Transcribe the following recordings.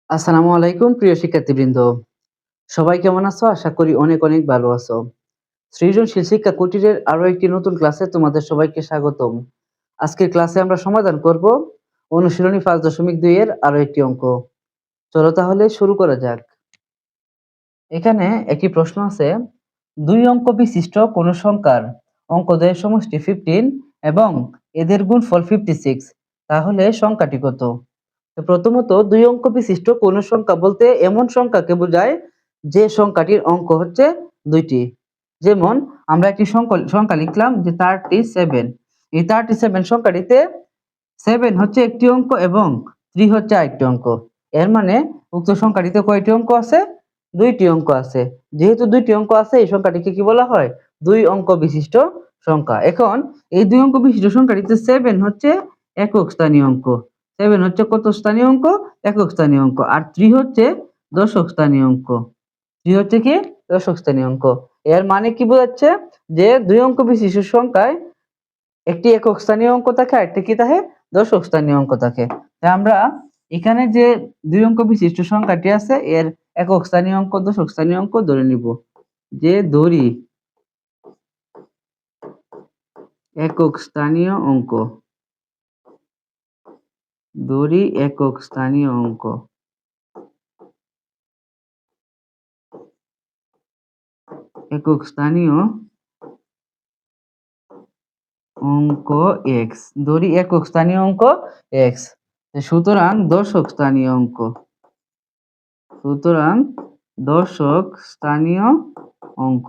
আসসালামু আলাইকুম প্রিয় শিক্ষার্থীবৃন্দ। সবাই কেমন আছো? আশা করি অনেক অনেক ভালো আছো। সৃজনশীল শিক্ষা কুটিরের আরো একটি নতুন ক্লাসে তোমাদের সবাইকে স্বাগতম। আজকের ক্লাসে আমরা সমাধান করব অনুশীলনী 5.2 এর আরো একটি অঙ্ক। চলো তাহলে শুরু করা যাক। এখানে একটি প্রশ্ন আছে, দুই অঙ্ক বিশিষ্ট কোন সংখ্যার অঙ্কদ্বয়ের সমষ্টি 15 এবং এদের গুণফল 56, তাহলে সংখ্যাটি কত? তো প্রথমত দুই অঙ্ক বিশিষ্ট কোন সংখ্যা বলতে এমন সংখ্যাকে বোঝায় যে সংখ্যাটির অঙ্ক হচ্ছে দুইটি। যেমন আমরা একটি সংখ্যা লিখলাম যে 37। এই 37 সংখ্যাটিতে 7 হচ্ছে একটি অঙ্ক এবং 3 হচ্ছে আরেকটি অঙ্ক। এর মানে উক্ত সংখ্যাটিতে কয়টি অঙ্ক আছে? দুইটি অঙ্ক আছে। যেহেতু দুইটি অঙ্ক আছে, এই সংখ্যাটিকে কি বলা হয়? দুই অঙ্ক বিশিষ্ট সংখ্যা। এখন এই দুই অঙ্ক বিশিষ্ট সংখ্যাটিতে 7 হচ্ছে একক স্থানীয় অঙ্ক। 7 হচ্ছে কত স্থানীয় অঙ্ক? একক স্থানীয় অঙ্ক। আর 3 হচ্ছে দশক স্থানীয় অঙ্ক। 3 হচ্ছে কি? দশক স্থানীয় অঙ্ক। এর মানে কি বোঝাচ্ছে? যে দুই অঙ্ক বিশিষ্ট সংখ্যায় একটি একক স্থানীয় অঙ্ক থাকে আর একটি কি থাকে? দশক স্থানীয় অঙ্ক থাকে। তাই আমরা এখানে যে দুই অঙ্ক বিশিষ্ট সংখ্যাটি আছে এর একক স্থানীয় অঙ্ক, দশক স্থানীয় অঙ্ক ধরে নিব। যে ধরি একক স্থানীয় অঙ্ক, ধরি একক স্থানীয় অঙ্ক। একক স্থানীয় অঙ্ক x, ধরি একক স্থানীয় অঙ্ক x। সুতরাং দশক স্থানীয় অঙ্ক, সুতরাং দশক স্থানীয় অঙ্ক।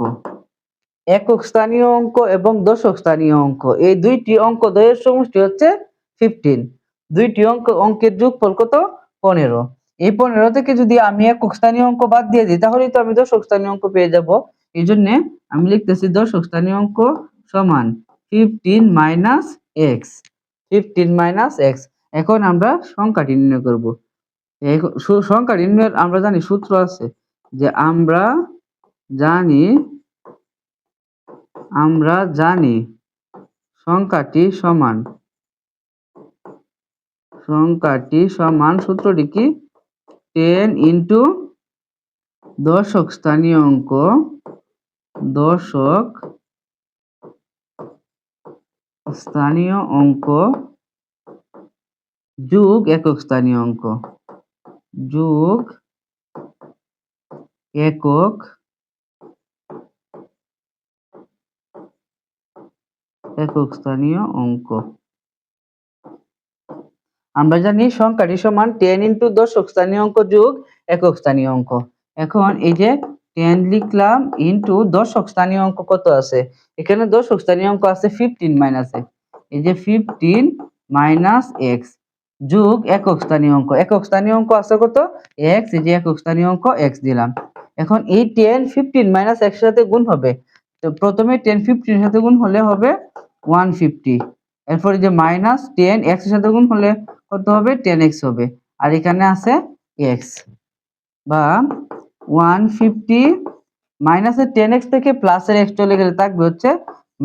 একক স্থানীয় অঙ্ক এবং দশক স্থানীয় অঙ্ক এই দুইটি অঙ্ক দ্বয়ের সমষ্টি হচ্ছে 15। দুইটি অঙ্কের যোগফল কত? 15। এই 15 থেকে যদি আমি একক স্থানীয় অঙ্ক বাদ দিয়ে দিই তাহলেই তো আমি দশক স্থানীয় অঙ্ক পেয়ে যাব। এই জন্য আমি লিখতেছি দশক স্থানীয় অঙ্ক সমান 15 মাইনাস x। 15 minus x। এখন আমরা সংখ্যাটি নির্ণয় করব। সংখ্যা নির্ণয়ের আমরা জানি সূত্র আছে, যে আমরা জানি সংখ্যাটি সমান সূত্রটি কি? 10 ইন্টু দশক স্থানীয় অঙ্ক, দশক স্থানীয় অঙ্ক যোগ একক স্থানীয় অঙ্ক, যোগ একক স্থানীয় অঙ্ক। আমরা জানি সংখ্যাটি সমান 10 ইন্টু দশক স্থানীয় অঙ্ক যোগ একক স্থানীয় অঙ্ক। এখন এই যে 10 লিখলাম ইন্টু দশক স্থানীয় অঙ্ক কত আছে? এখানে দশক স্থানীয় অঙ্ক আছে 15 মাইনাসে, এই যে 15 মাইনাস x যোগ একক স্থানীয় অঙ্ক। একক স্থানীয় অঙ্ক আছে কত? x। এই যে একক স্থানীয় অঙ্ক x দিলাম। এখন এই 10 15 মাইনাস x এর সাথে গুণ হবে। তো প্রথমে 10 15 এর সাথে গুণ হলে হবে 150। এরপর যে মাইনাস 10 x এর সাথে গুণ হলে কত হবে? 10x হবে। আর এখানে আছে x, বা 150 মাইনাসের 10x থেকে প্লাসের x চলে গেলে থাকবে হচ্ছে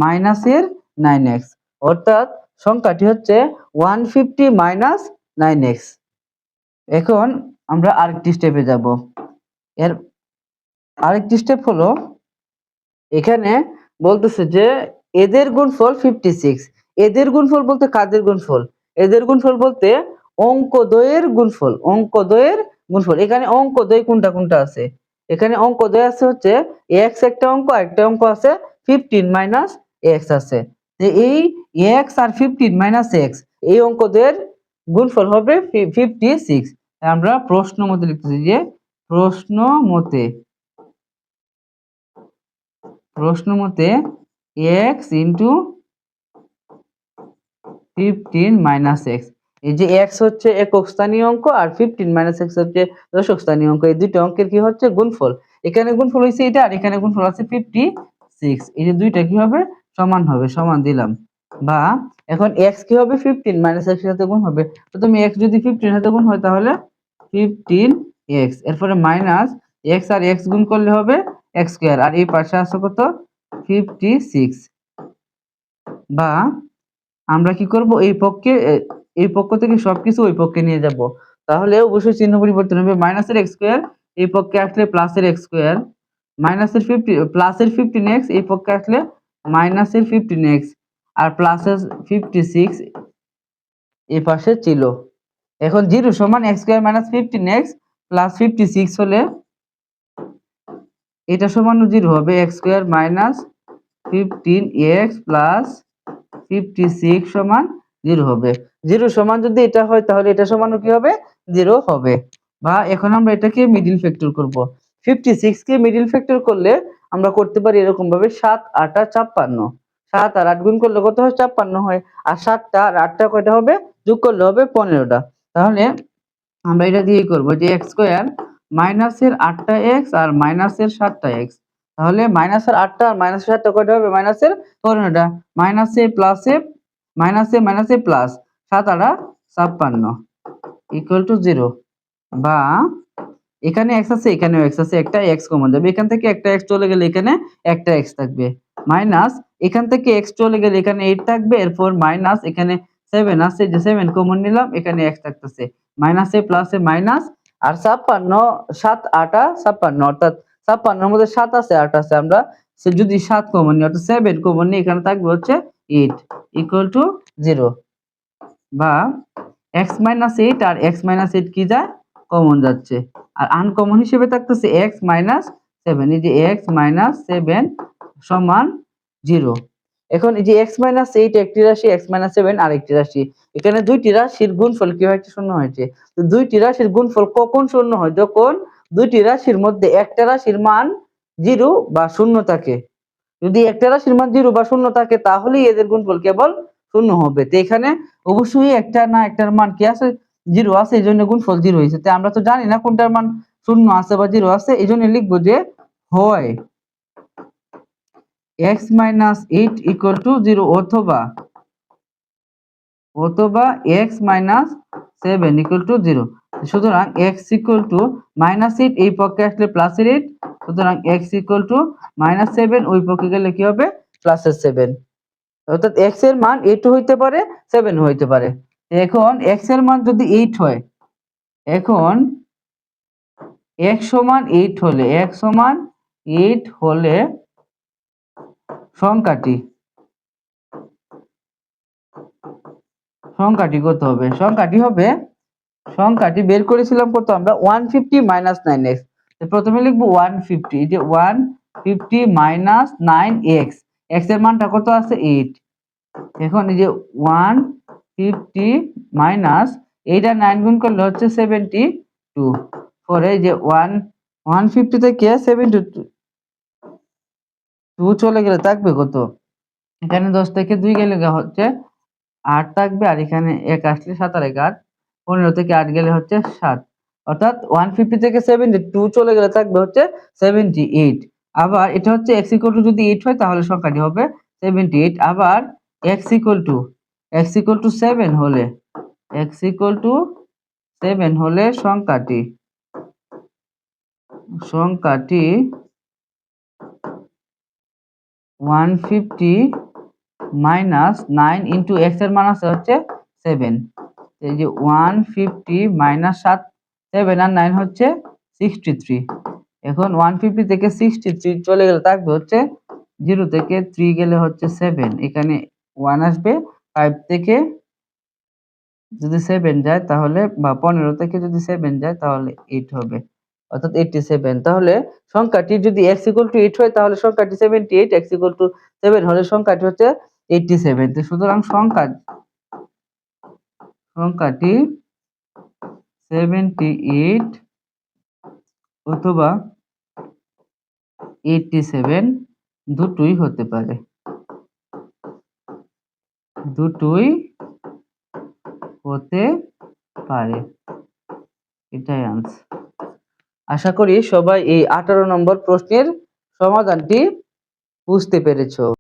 মাইনাসের 9x। অর্থাৎ সংখ্যাটি হচ্ছে 150 মাইনাস 9x। এখন আমরা আরেকটি স্টেপে যাব। এর আরেকটি স্টেপ হলো, এখানে বলতেছে যে এদের গুণফল 56। এদের গুণফল বলতে কাদের গুণফল? এদের গুণফল বলতে অঙ্কদ্বয়ের গুণফল। অঙ্কদ্বয়ের গুণফল। এখানে অঙ্কদ্বয় কোনটা কোনটা আছে? এখানে অঙ্কদ্বয় আছে হচ্ছে x একটা অঙ্ক, আরেকটা অঙ্ক আছে 15 মাইনাস x আছে। যে এই x আর 15 মাইনাস x এই অঙ্কদ্বয়ের গুণফল হবে 56। আমরা প্রশ্ন মতে লিখতেছি যে প্রশ্ন মতে x ইন্টু 15 মাইনাস x। এই যে x হচ্ছে একক স্থানীয় অঙ্ক আর 15 মাইনাস x হচ্ছে দশক স্থানীয় অঙ্ক। এই দুটো অঙ্কের কি হচ্ছে? গুণফল। এখানে গুণফল হইছে এটা, আর এখানে গুণফল আছে 56। এই যে দুইটা কি হবে? সমান হবে। সমান দিলাম। বা এখন x কি হবে? 15 মাইনাস x এর সাথে গুণ হবে। তো তুমি x যদি 15 এর সাথে গুণ হয় তাহলে 15x। এরপরে মাইনাস x আর x গুণ করলে হবে x স্কয়ার। আর এই পাশে আছে কত? 56। বা আমরা কি করব? এই পক্ষ থেকে সবকিছু ওই পক্ষে নিয়ে যাব। তাহলে অবশ্যই চিহ্ন পরিবর্তন হবে। মাইনাসের এক্স স্কোয়ার এই পক্ষে আসলে প্লাসের এক্স স্কোয়ার, মাইনাসের 50 প্লাসের 15x এই পক্ষে আসলে মাইনাসের 15x, আর প্লাসের 56 এই পাশে ছিল। এখন 0 সমান x square minus 15x plus 56 হলে এটা সমান 0 হবে। x square minus 15x plus 56 সমান 0 হবে। 0 সমান যদি এটা হয় তাহলে এটা সমান কি হবে? 0 হবে। বা এখন আমরা এটাকে মিডল ফ্যাক্টর করব। 56 কে মিডল ফ্যাক্টর করলে আমরা করতে পারি এরকম ভাবে 7 8 56। 7 আর 8 গুণ করলে কত হয়? 56 হয়। আর 7টা আর 8টা কয়টা হবে? যোগ করলে হবে 15টা। তাহলে আমরা এটা দিয়ে করব যে x স্কয়ার মাইনাসের 8টা x আর মাইনাসের 7টা x। তাহলে মাইনাসের 8টা আর মাইনাসের 7টা কয়টা হবে? মাইনাসের 15টা। মাইনাসে প্লাসে মাইনাসে মাইনাসে প্লাস 7 8 56 ইকুয়াল টু 0। বা এখানে x আছে এখানেও x আছে, একটা x কমন যাবে। এখান থেকে একটা x চলে গেলে এখানে একটা x থাকবে। মাইনাস এখান থেকে x চলে গেলে এখানে 8 থাকবে। এরপর মাইনাস এখানে 7 আছে, যে 7 কমন নিলাম, এখানে x থাকতেছে। মাইনাসে প্লাসে মাইনাস। আর 56 7 8 56, অর্থাৎ 56 এর মধ্যে 7 আছে 8 আছে, আমরা যদি 7 কমন নিই অর্থাৎ 7 কমন নিই, এখানে থাকবে হচ্ছে 8 ইকুয়াল টু 0। বা x - 8 আর x - 8 কি যায়? কমন যাচ্ছে। আর আনকমন হিসেবে থাকতেছে x - 7। এই যে x - 7 সমান 0। এখন এই যে x - 8 একটি রাশি, x - 7 আরেকটি রাশি। এখানে দুইটি রাশির গুণফল কি হয়েছে? শূন্য হয়েছে। তো দুইটি রাশির গুণফল কখন শূন্য হয়? যখন দুইটি রাশির মধ্যে একটা রাশির মান 0 বা 0 থাকে। যদি একটা রাশির মান 0 বা 0 থাকে তাহলেই এদের গুণফল কেবল 0 হবে। তো এখানে অবশ্যই একটা না একটার মান কি আছে? 0 আছে, এইজন্য গুণফল 0 হয়েছে। তো আমরা তো জানি না কোনটার মান 0 আছে বা 0 আছে, এইজন্য লিখবো যে হয় x - 8 ইকুয়াল টু 0 অথবা x - 7 ইকুয়াল টু 0। সুতরাং x ইকুয়াল টু -8 এই পক্ষে আসলে প্লাসের 8, সুতরাং x ইকুয়াল টু -7 ওই পক্ষে গেলে কি হবে? প্লাসের 7। অর্থাৎ x এর মান 8 হইতে পারে 7 হইতে পারে। এখন x এর মান যদি 8 হয়, এখন x সমান 8 হলে সংখ্যাটি কত হবে? সংখ্যাটি বের করেছিলাম কত আমরা? 150 - 9x। প্রথমে লিখবো 150, এই যে 150 - 9x। x এর মানটা কত আছে? 8। এখন এই যে 150 মাইনাস 8 আর 9 গুণ করলে হচ্ছে 72। পরে এই যে 150 থেকে 72 চলে গেলে থাকবে কত? এখানে 10 থেকে 2 গেলে হচ্ছে 8 থাকবে, আর এখানে 1 আসলে 7 আর 1 8, 15 থেকে 8 গেলে হচ্ছে 7। অর্থাৎ 150 থেকে 72 চলে গেলে থাকবে হচ্ছে 78। আবার এটা হচ্ছে x ইকুয়াল টু যদি 8 হয় তাহলে সংখ্যাটি হবে 78। আবার x ইকুয়াল টু 7 হলে সংখ্যাটি 150 মাইনাস 9 ইন্টু x এর মান আছে হচ্ছে 7। এই যে 150 মাইনাস 7 আর 9 হচ্ছে 63। এখন 150 থেকে 63 চলে গেলে থাকবে হচ্ছে 0 থেকে 3 গেলে হচ্ছে 7, এখানে 1 আসবে। 5 থেকে যদি 7 যায় তাহলে, বা 15 থেকে যদি 7 যায় তাহলে 8 হবে, অর্থাৎ 87। তাহলে সংখ্যাটি যদি x ইকুয়াল টু 8 হয় তাহলে সংখ্যাটি 78, x ইকুয়াল টু 7 হলে সংখ্যাটি হচ্ছে 87। তো সুতরাং সংখ্যাটি 78 অথবা 87 দুটোই হতে পারে, এটাই আনসার। আশা করি সবাই এই 18 নম্বর প্রশ্নের সমাধানটি বুঝতে পেরেছো।